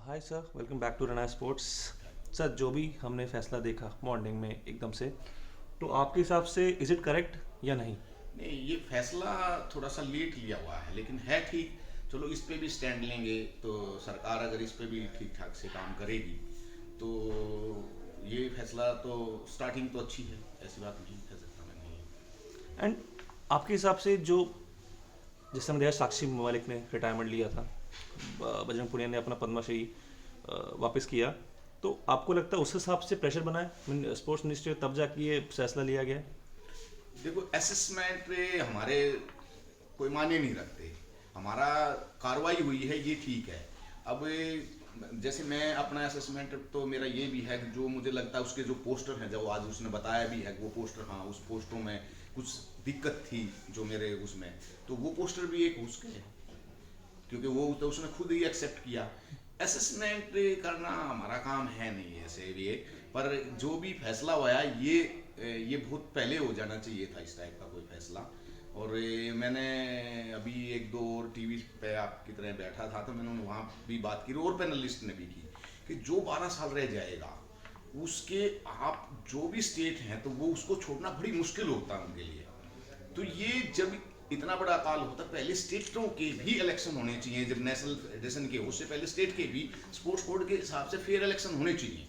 Hi sir, welcome back to Rana sports. Sir, जो भी हमने फैसला देखा मॉर्निंग में एकदम से, तो आपके हिसाब से इज़ इट करेक्ट या नहीं? नहीं, ये फैसला थोड़ा सा लेट लिया हुआ है लेकिन है ठीक। चलो इस पे भी स्टैंड लेंगे तो सरकार अगर इस पे भी ठीक ठाक से काम करेगी तो ये फैसला तो स्टार्टिंग तो अच्छी है, ऐसी बात नहीं कह सकता मैं नहीं। एंड आपके हिसाब से जो जिस समय देखा साक्षी मलिक ने रिटायरमेंट लिया था, बजरंग पुनिया ने अपना पद्मश्री वापस किया, तो आपको लगता है उस हिसाब से प्रेशर बना है स्पोर्ट्स मिनिस्ट्री तब जाके ये फैसला लिया गया है? देखो, असेसमेंट हमारे कोई माने नहीं रखते। हमारा कार्रवाई हुई है ये ठीक है। अब जैसे मैं अपना असेसमेंट तो मेरा ये भी है कि जो मुझे लगता है उसके जो पोस्टर हैं, जो आज उसने बताया भी है, वो पोस्टर, हाँ उस पोस्टरों में कुछ दिक्कत थी जो मेरे उसमें, तो वो पोस्टर भी एक उसके हैं, क्योंकि वो तो उसने खुद ही एक्सेप्ट किया। असेसमेंट करना हमारा काम है नहीं ऐसे भी। पर जो भी फैसला हुआ है ये बहुत पहले हो जाना चाहिए था इस टाइप का कोई फैसला। और मैंने अभी एक दो और टीवी पे आपकी तरह बैठा था तो मैंने वहाँ भी बात की और पैनलिस्ट ने भी की कि जो 12 साल रह जाएगा उसके, आप जो भी स्टेट हैं तो वो उसको छोड़ना बड़ी मुश्किल होता है उनके लिए। तो ये जब इतना बड़ा अकाल होता, पहले स्टेटों के भी इलेक्शन होने चाहिए। जब नेशनल फेडरेशन के, उससे पहले स्टेट के भी स्पोर्ट्स कोड के हिसाब से फेयर इलेक्शन होने चाहिए।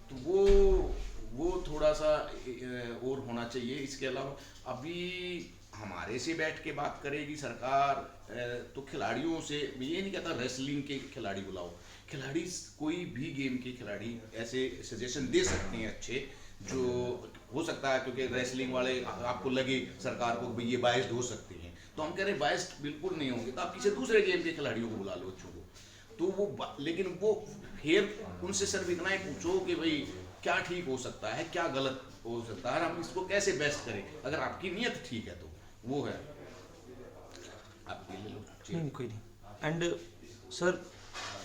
तो वो थोड़ा सा और होना चाहिए। इसके अलावा अभी हमारे से बैठ के बात करेगी सरकार, तो खिलाड़ियों से ये नहीं कहता रेसलिंग के खिलाड़ी बुलाओ, खिलाड़ी कोई भी गेम के खिलाड़ी ऐसे सजेशन दे सकते हैं अच्छे, जो हो सकता है, क्योंकि रेसलिंग वाले आपको लगे सरकार को भाई ये बायस्ड हो सकते हैं, तो हम कह रहे हैं बायस्ड बिल्कुल नहीं होंगे, तो आप किसी दूसरे गेम के खिलाड़ियों को बुला लो अच्छों को। तो लेकिन वो फिर उनसे सिर्फ इतना ही पूछो कि भाई क्या ठीक हो सकता है, क्या गलत हो सकता है, हम इसको कैसे बेस्ट करें। अगर आपकी नीयत ठीक है तो वो है, आप ये ले लो नहीं, चेयर। कोई नहीं। एंड सर,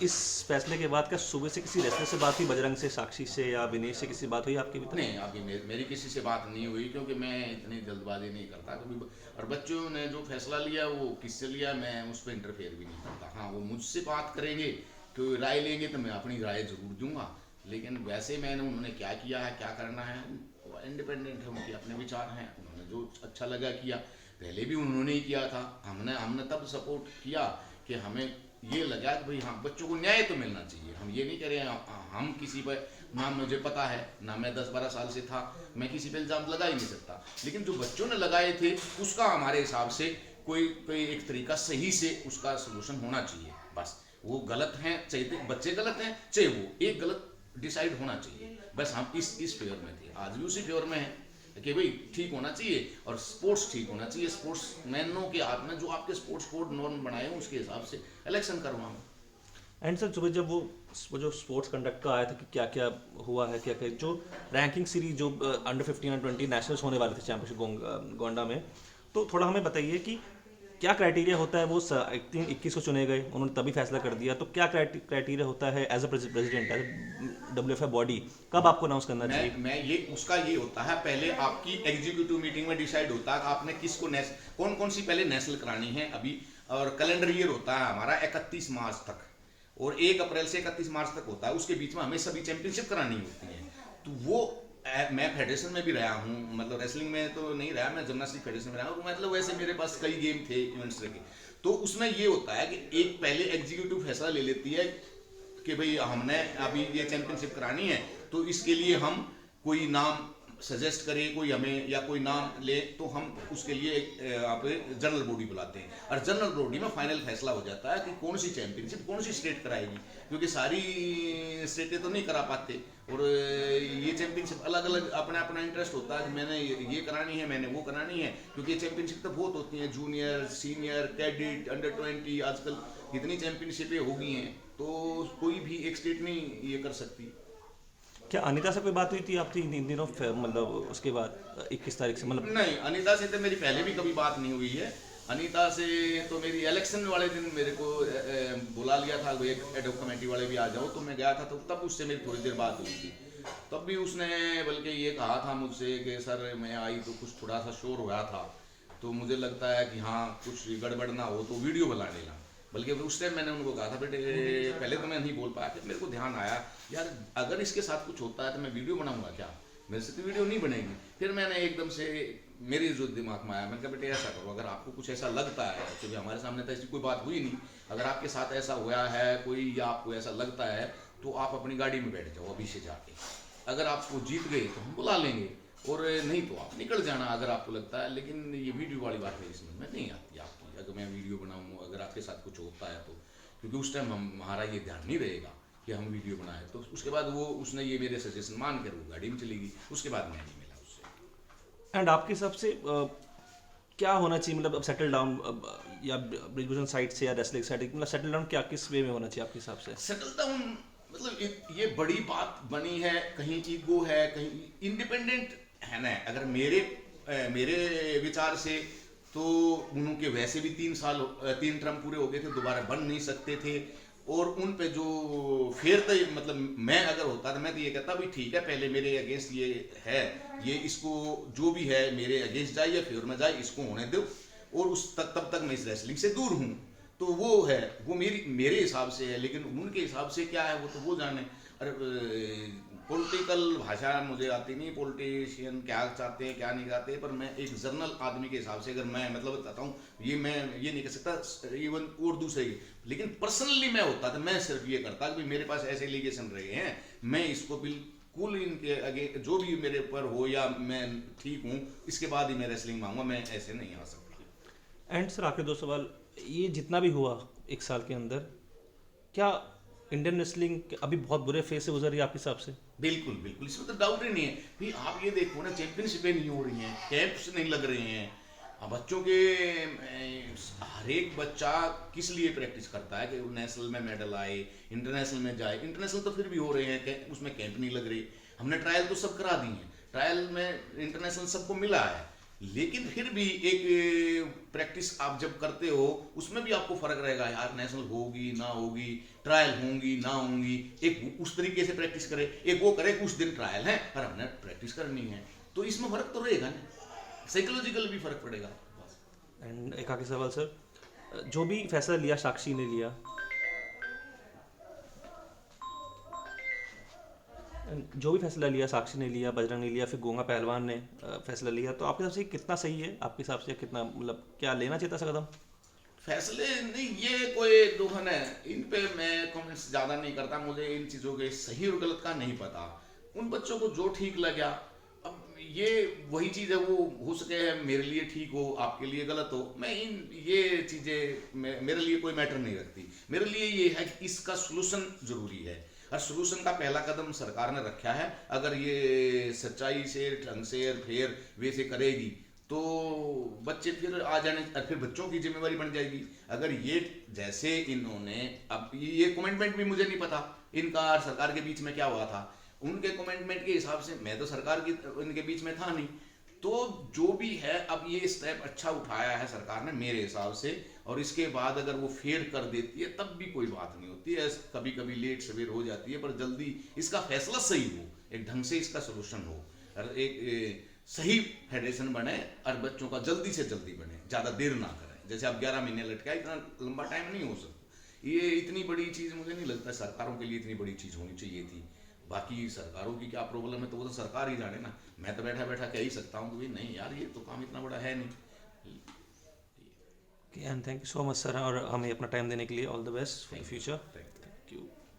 इस फैसले के बाद क्या सुबह से किसी रेसलर से बात हुई, बजरंग से, साक्षी से या विनेश से किसी बात हुई आपकी भी तक? नहीं, अभी मेरी किसी से बात नहीं हुई, क्योंकि मैं इतनी जल्दबाजी नहीं करता कभी। और बच्चों ने जो फैसला लिया वो किससे लिया, मैं उस पर इंटरफेयर भी नहीं करता। हाँ, वो मुझसे बात करेंगे तो राय लेंगे तो मैं अपनी राय जरूर दूंगा, लेकिन वैसे मैंने उन्होंने क्या किया है, क्या करना है, इंडिपेंडेंट है, उनके अपने विचार हैं, उन्होंने जो अच्छा लगा किया। पहले भी उन्होंने ही किया था, हमने हमने तब सपोर्ट किया कि हमें ये लगा कि भाई हाँ बच्चों को न्याय तो मिलना चाहिए। हम ये नहीं कह रहे हैं हम किसी पर, ना मुझे पता है, ना मैं 10-12 साल से था, मैं किसी पे इल्ज़ाम लगा ही नहीं सकता, लेकिन जो बच्चों ने लगाए थे उसका हमारे हिसाब से कोई कोई एक तरीका सही से उसका सोल्यूशन होना चाहिए। बस वो गलत हैं, चाहे बच्चे गलत हैं, चाहे वो एक गलत डिसाइड होना चाहिए। बस हम इस फेवर में थे, आज भी उसी फेवर में है कि भाई ठीक होना चाहिए और स्पोर्ट्स ठीक होना चाहिए। स्पोर्ट्स मैनों के हाथ में, जो आपके स्पोर्ट्स कोड नॉर्म बनाए हैं उसके हिसाब से इलेक्शन करवाओ। एंड सर, सुबह जब वो जो स्पोर्ट्स कंडक्ट का आया था कि क्या क्या हुआ है, क्या क्या जो रैंकिंग सीरीज जो अंडर 15 और 20 नेशनल्स होने वाले थे चैंपियनशिप गोंडा में, तो थोड़ा हमें बताइए कि क्या क्राइटेरिया होता है? वो 21 को चुने गए, उन्होंने तभी फैसला कर दिया, तो क्या क्राइटेरिया होता है as a president, as WFI body, कब आपको अनाउंस करना चाहिए? मैं ये उसका ये होता है, पहले आपकी एग्जीक्यूटिव मीटिंग में डिसाइड होता है कि आपने किसको कौन कौन सी पहले नेशनल करानी है अभी। और कैलेंडर ईयर होता है हमारा 31 मार्च तक, और 1 अप्रैल से 31 मार्च तक होता है, उसके बीच में हमें सभी चैंपियनशिप करानी होती है। तो वो मैं फेडरेशन में भी रहा हूँ, मतलब रेसलिंग में तो नहीं रहा, मैं जिम्नास्टिक फेडरेशन में रहा हूँ, मतलब वैसे मेरे पास कई गेम थे इवेंट्स के। तो उसमें ये होता है कि एक पहले एग्जीक्यूटिव फैसला ले लेती है कि भाई हमने अभी ये चैंपियनशिप करानी है, तो इसके लिए हम कोई नाम सजेस्ट करें, कोई हमें या कोई नाम ले, तो हम उसके लिए आप जनरल बॉडी बुलाते हैं, और जनरल बॉडी में फाइनल फैसला हो जाता है कि कौन सी चैंपियनशिप कौन सी स्टेट कराएगी, क्योंकि सारी स्टेटें तो नहीं करा पाते। और ये चैंपियनशिप अलग अलग अपना अपना इंटरेस्ट होता है कि मैंने ये करानी है, मैंने वो करानी है, क्योंकि ये चैंपियनशिप तो बहुत होती हैं, जूनियर, सीनियर, कैडेट, अंडर 20, आजकल इतनी चैंपियनशिपें हो गई हैं, तो कोई भी एक स्टेट नहीं ये कर सकती। क्या अनिता से कोई बात हुई थी आपकी इन दिनों, मतलब उसके बाद 21 तारीख से, मतलब? नहीं, अनीता से तो मेरी पहले भी कभी बात नहीं हुई है। अनीता से तो मेरी इलेक्शन वाले दिन मेरे को बुला लिया था, वो एक एडॉक कमेटी वाले भी आ जाओ, तो मैं गया था, तो तब उससे मेरी थोड़ी देर बात हुई थी। तब भी उसने बल्कि ये कहा था मुझसे कि सर मैं आई तो कुछ थोड़ा सा शोर हो रहा था, तो मुझे लगता है कि हाँ कुछ गड़बड़ ना हो तो वीडियो बना लेना। बल्कि उस टाइम मैंने उनको कहा था बेटे, पहले तो मैं नहीं बोल पाया, फिर मेरे को ध्यान आया यार अगर इसके साथ कुछ होता है तो मैं वीडियो बनाऊंगा क्या, मेरे से तो वीडियो नहीं बनेगी। फिर मैंने एकदम से मेरे जो दिमाग में आया, मैंने कहा बेटे ऐसा करो, अगर आपको कुछ ऐसा लगता है, क्योंकि हमारे सामने तो ऐसी कोई बात हुई नहीं, अगर आपके साथ ऐसा हुआ है कोई या आपको ऐसा लगता है तो आप अपनी गाड़ी में बैठ जाओ अभी से जाके, अगर आपको जीत गए तो हम बुला लेंगे, और नहीं तो आप निकल जाना अगर आपको लगता है। लेकिन ये वीडियो वाली बात मेरी समझ में नहीं आती आपकी, अगर मैं वीडियो बनाऊँ अगर आपके साथ कुछ होता है तो, क्योंकि उस टाइम हमारा ये ध्यान नहीं रहेगा कि हम वीडियो बनाए। तो उसके बाद वो उसने ये मेरे सजेशन मान कर वो गाड़ी में चली गई, उसके बाद मैं नहीं मिला उससे। एंड आपके हिसाब से क्या होना चाहिए, मतलब अब सेटल डाउन या ब्रिजभूषण साइड से या रेसलिंग साइड, मतलब सेटल डाउन क्या किस वे में होना चाहिए आपके हिसाब से? सेटल डाउन मतलब ये बड़ी बात बनी है, कहीं ईगो है, कहीं इंडिपेंडेंट है ना। अगर मेरे विचार से तो उनके वैसे भी 3 टर्म पूरे हो गए थे, दोबारा बन नहीं सकते थे, और उन पे जो फेयर था, मतलब मैं अगर होता तो मैं तो ये कहता भी ठीक है, पहले मेरे अगेंस्ट ये है, ये इसको जो भी है मेरे अगेंस्ट जाए या फेवर में जाए, इसको होने दो, और उस तब तक मैं इस रेसलिंग से दूर हूँ। तो वो है, वो मेरे हिसाब से है, लेकिन उनके हिसाब से क्या है वो तो वो जाने। अरे पॉलिटिकल भाषा मुझे आती नहीं, पॉलिटिशियन क्या चाहते हैं क्या नहीं चाहते, पर मैं एक जर्नल आदमी के हिसाब से अगर मैं मतलब बताता हूँ, ये मैं ये नहीं कह सकता इवन और दूसरे की, लेकिन पर्सनली मैं होता तो मैं सिर्फ ये करता कि मेरे पास ऐसे एलिगेशन रहे हैं, मैं इसको बिल्कुल इनके आगे जो भी मेरे ऊपर हो या मैं ठीक हूँ, इसके बाद ही मैं रेसलिंग मांगूंगा, मैं ऐसे नहीं आ सकता। एंड सर आखिर 2 सवाल, ये जितना भी हुआ 1 साल के अंदर, क्या इंडियन रेसलिंग अभी बहुत बुरे फेज से गुजर रही है आपके हिसाब से? बिल्कुल बिल्कुल, इसमें तो डाउट ही नहीं है भाई। आप ये देखो ना, चैंपियनशिपें नहीं हो रही हैं, कैंप्स नहीं लग रहे हैं, अब बच्चों के हर एक बच्चा किस लिए प्रैक्टिस करता है कि वो नेशनल में मेडल आए, इंटरनेशनल में जाए। इंटरनेशनल तो फिर भी हो रहे हैं, उसमें कैंप नहीं लग रही। हमने ट्रायल तो सब करा दी हैं, ट्रायल में इंटरनेशनल सबको मिला है, लेकिन फिर भी एक प्रैक्टिस आप जब करते हो उसमें भी आपको फर्क रहेगा यार, नेशनल होगी ना होगी, ट्रायल होंगी ना होंगी। एक उस तरीके से प्रैक्टिस करे, एक वो करे कुछ दिन ट्रायल है पर हमने प्रैक्टिस करनी है, तो इसमें फर्क तो रहेगा ना, साइकोलॉजिकल भी फर्क पड़ेगा। एंड एक आखिरी सवाल सर, जो भी फैसला लिया साक्षी ने लिया, जो भी फैसला लिया साक्षी ने लिया, बजरंग ने लिया, फिर गोंगा पहलवान ने फैसला लिया, तो आपके हिसाब से कितना सही है? आपके हिसाब से कितना, मतलब क्या लेना चाहिए था ऐसा कदम? फैसले नहीं, ये कोई दुखन है, इन पे मैं कमेंट्स ज़्यादा नहीं करता, मुझे इन चीज़ों के सही और गलत का नहीं पता। उन बच्चों को जो ठीक लगा, अब ये वही चीज़ है, वो हो सके मेरे लिए ठीक हो, आपके लिए गलत हो, मैं ये चीज़ें मेरे लिए कोई मैटर नहीं रखती। मेरे लिए ये है कि इसका सोल्यूशन ज़रूरी है, और सोल्यूशन का पहला कदम सरकार ने रखा है। अगर ये सच्चाई से, ढंग से, फेयर वे से करेगी तो बच्चे फिर आ जाने, और फिर बच्चों की जिम्मेवारी बन जाएगी। अगर ये जैसे इन्होंने, अब ये कमिटमेंट भी मुझे नहीं पता इनका और सरकार के बीच में क्या हुआ था, उनके कमिटमेंट के हिसाब से मैं तो सरकार की इनके बीच में था नहीं, तो जो भी है अब ये स्टेप अच्छा उठाया है सरकार ने मेरे हिसाब से, और इसके बाद अगर वो फेयर कर देती है तब भी कोई बात नहीं होती है। कभी कभी लेट सवेर हो जाती है, पर जल्दी इसका फैसला सही हो, एक ढंग से इसका सोल्यूशन हो, और एक सही फेडरेशन बने, और बच्चों का जल्दी से जल्दी बने, ज़्यादा देर ना करें। जैसे अब 11 महीने लटका, इतना लंबा टाइम नहीं हो सकता। ये इतनी बड़ी चीज़ मुझे नहीं लगता सरकारों के लिए इतनी बड़ी चीज़ होनी चाहिए थी। बाकी सरकारों की क्या प्रॉब्लम है तो वो तो सरकार ही जाने ना, मैं तो बैठा बैठा कह ही सकता हूँ कि भाई नहीं यार, ये तो काम इतना बड़ा है नहीं। And thank you so much sir, और हमें अपना टाइम देने के लिए। All the best for the future. Thank you. Thank you.